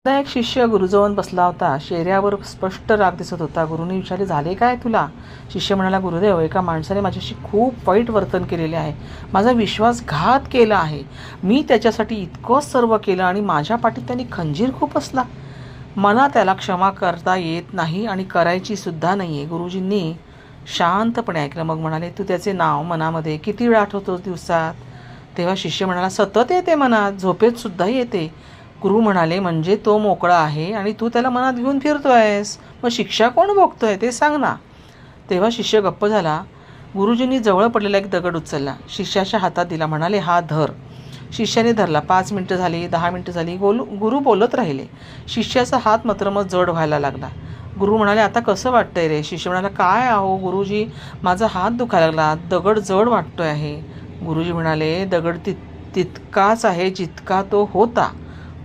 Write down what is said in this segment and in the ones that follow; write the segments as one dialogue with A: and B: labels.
A: एकदा एक शिष्य गुरुजवळ बसला होता. चेहऱ्यावर स्पष्ट राग दिसत होता. गुरुनी विचारले, झाले काय तुला? शिष्य म्हणाला, गुरुदेव, एका माणसाने माझ्याशी खूप वाईट वर्तन केलेले आहे. माझा विश्वासघात केला आहे. मी त्याच्यासाठी इतकं सर्व केलं आणि माझ्या पाठीत त्यांनी खंजीर खुपसला. मला त्याला क्षमा करता येत नाही आणि करायची सुद्धा नाही आहे. गुरुजींनी शांतपणे ऐकलं. मग म्हणाले, तू त्याचे नाव मनामध्ये किती वेळा आठवतोस दिवसात? तेव्हा शिष्य म्हणाला, सतत येते मनात, झोपेत सुद्धा येते. गुरु म्हणाले, म्हणजे तो मोकळा आहे आणि तू त्याला मनात घेऊन फिरतोयस. मग शिक्षा कोण भोगतोय ते सांग ना. तेव्हा शिष्य गप्प झाला. गुरुजींनी जवळ पडलेला एक दगड उचलला, शिष्याच्या हातात दिला. म्हणाले, हा धर. शिष्याने धरला. 5 मिनिटं झाली, 10 मिनिटं झाली. गुरु बोलत राहिले. शिष्याचा हात मात्र मग जड व्हायला लागला. गुरु म्हणाले, आता कसं वाटतंय रे? शिष्य म्हणाला, काय आहो गुरुजी, माझा हात दुखायला लागला, दगड जड वाटतोय आहे. गुरुजी म्हणाले, दगड तितकाच आहे जितका तो होता,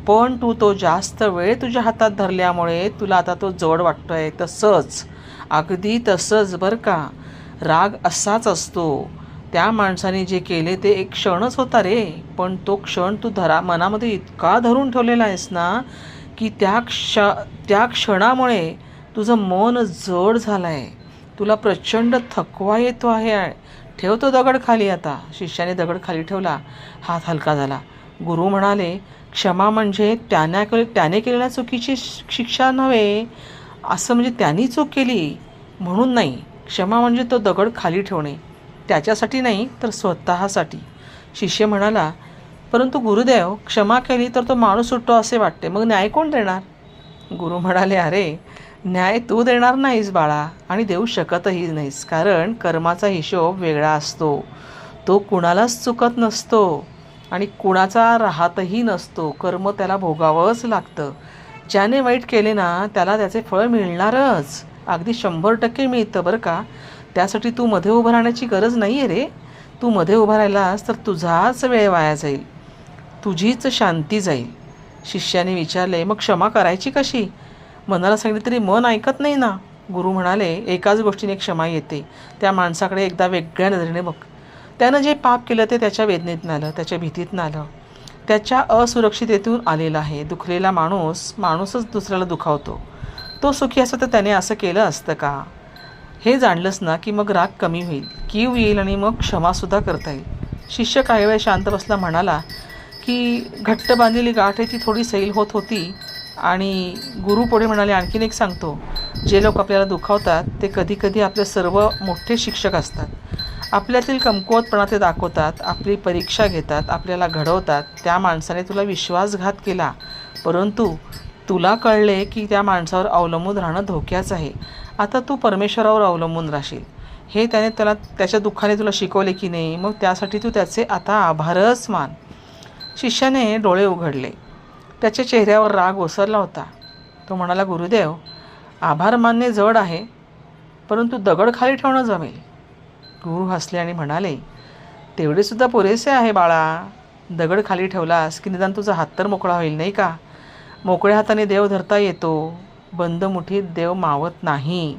A: पण तू तो जास्त वेळ तुझ्या हातात धरल्यामुळे तुला आता तो जड वाटतोय. तसंच, अगदी तसंच बरं का. राग असाच असतो. त्या माणसाने जे केले ते एक क्षणच होता रे, पण तो क्षण तू मनामध्ये इतका धरून ठेवलेला आहेस ना, की त्या क्षणामुळे तुझं मन जड झालं आहे. तुला प्रचंड थकवा येतो आहे. ठेव तो दगड खाली आता. शिष्याने दगड खाली ठेवला. हात हलका झाला. गुरु म्हणाले, क्षमा म्हणजे त्याने केलेल्या चुकीची शिक्षा नव्हे. असं म्हणजे त्यांनी चूक केली म्हणून नाही. क्षमा म्हणजे तो दगड खाली ठेवणे. त्याच्यासाठी नाही तर स्वतःसाठी. शिष्य म्हणाला, परंतु गुरुदेव, क्षमा केली तर तो माणूस सुटतो असे वाटते. मग न्याय कोण देणार? गुरु म्हणाले, अरे, न्याय तू देणार नाहीस बाळा, आणि देऊ शकतही नाहीस. कारण कर्माचा हिशोब वेगळा असतो. तो कुणालाच चुकत नसतो आणि कुणाचा राहतही नसतो. कर्म त्याला भोगावंच लागतं. ज्याने वाईट केले ना, त्याला त्याचे फळ मिळणारच. अगदी 100% मिळतं बरं का. त्यासाठी तू मध्ये उभं राहण्याची गरज नाही आहे रे. तू मध्ये उभं राहिलास तर तुझाच वेळ वाया जाईल, तुझीच शांती जाईल. शिष्याने विचारले, मग क्षमा करायची कशी? मनाला सांगितलं तरी मन ऐकत नाही ना. गुरु म्हणाले, एकाच गोष्टीने क्षमा येते. त्या माणसाकडे एकदा वेगळ्या नजरेने बघ. त्यानं जे पाप केलं ते त्याच्या वेदनेतून आलं, त्याच्या भीतीतून आलं, त्याच्या असुरक्षिततेतून आलेलं आहे. दुखलेला माणूसच दुसऱ्याला दुखावतो. तो सुखी असता तर त्याने असं केलं असतं का? हे जाणलंस ना की मग राग कमी होईल, कीव येईल आणि मग क्षमासुद्धा करता येईल. शिष्य काही वेळ शांत बसला. म्हणाला की घट्ट बांधलेली गाठ आहे ती थोडी सैल होत होती. आणि गुरु पुढे म्हणाले, आणखीन एक सांगतो, जे लोक आपल्याला दुखावतात ते कधीकधी आपले सर्व मोठे शिक्षक असतात. आपल्यातील कमकुवतपणा ते दाखवतात, आपली परीक्षा घेतात, आपल्याला घडवतात. त्या माणसाने तुला विश्वासघात केला, परंतु तुला कळले की त्या माणसावर अवलंबून राहणं धोक्याचं आहे. आता तू परमेश्वरावर अवलंबून राहशील. हे त्याने त्याच्या दुःखाने तुला शिकवले की नाही? मग त्यासाठी तू त्याचे आता आभारच मान. शिष्याने डोळे उघडले. त्याच्या चेहऱ्यावर राग ओसरला होता. तो म्हणाला, गुरुदेव, आभार मानणे जड आहे, परंतु दगड खाली ठेवणं जमेल. गुरु हसले आणि म्हणाले, तेवढेसुद्धा पुरेसे आहे बाळा. दगड खाली ठेवलास की निदान तुझा हात तर मोकळा होईल नाही का? मोकळ्या हाताने देव धरता येतो, बंद मुठीत देव मावत नाही.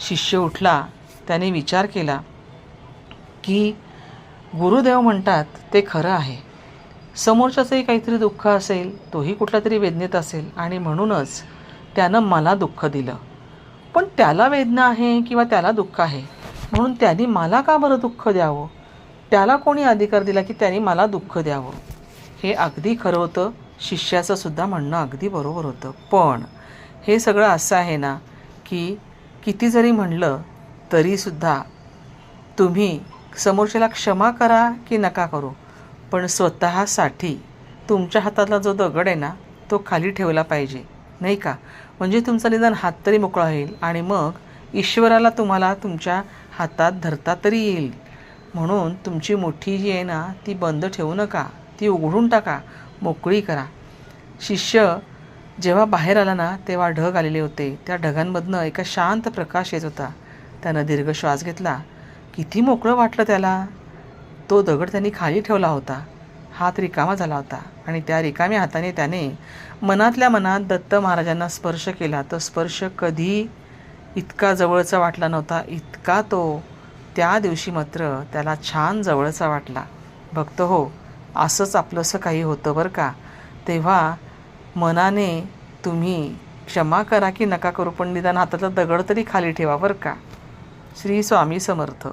A: शिष्य उठला. त्याने विचार केला की गुरुदेव म्हणतात ते खरं आहे. समोरच्याचंही काहीतरी दुःख असेल, तोही कुठल्या तरी वेदनेत असेल, आणि म्हणूनच त्यानं मला दुःख दिलं. पण त्याला वेदना आहे किंवा त्याला दुःख आहे म्हणून त्यांनी मला का बरं दुःख द्यावं? त्याला कोणी अधिकार दिला की त्यांनी मला दुःख द्यावं? हे अगदी खरं होतं. शिष्याचं सुद्धा म्हणणं अगदी बरोबर होतं. पण हे सगळं असं आहे ना की किती जरी म्हणलं तरीसुद्धा तुम्ही समोरच्याला क्षमा करा की नका करू, पण स्वतःसाठी तुमच्या हातातला जो दगड आहे ना, तो खाली ठेवला पाहिजे नाही का? म्हणजे तुमचा निदान हात तरी मोकळा होईल आणि मग ईश्वराला तुम्हाला तुमच्या हातात धरता तरी येईल. म्हणून तुमची मुठी जी आहे ना, ती बंद ठेवू नका, ती उघडून टाका, मोकळी करा. शिष्य जेव्हा बाहेर आला ना, तेव्हा ढग आलेले होते. त्या ढगांमधनं एका शांत प्रकाश येत होता. त्यानं दीर्घ श्वास घेतला. किती मोकळं वाटलं त्याला. तो दगड त्यांनी खाली ठेवला होता. हात रिकामा झाला होता आणि त्या रिकाम्या हाताने त्याने मनातल्या मनात दत्त महाराजांना स्पर्श केला. तो स्पर्श कधी इतका जवळचा वाटला नव्हता, इतका तो त्या दिवशी मात्र त्याला छान जवळचा वाटला. भक्त हो, असंच आपलंसं काही होतं बरं का. तेव्हा मनाने तुम्ही क्षमा करा की नका करू, पण निदान हातातला दगड तरी खाली ठेवा बरं का. श्री स्वामी समर्थ.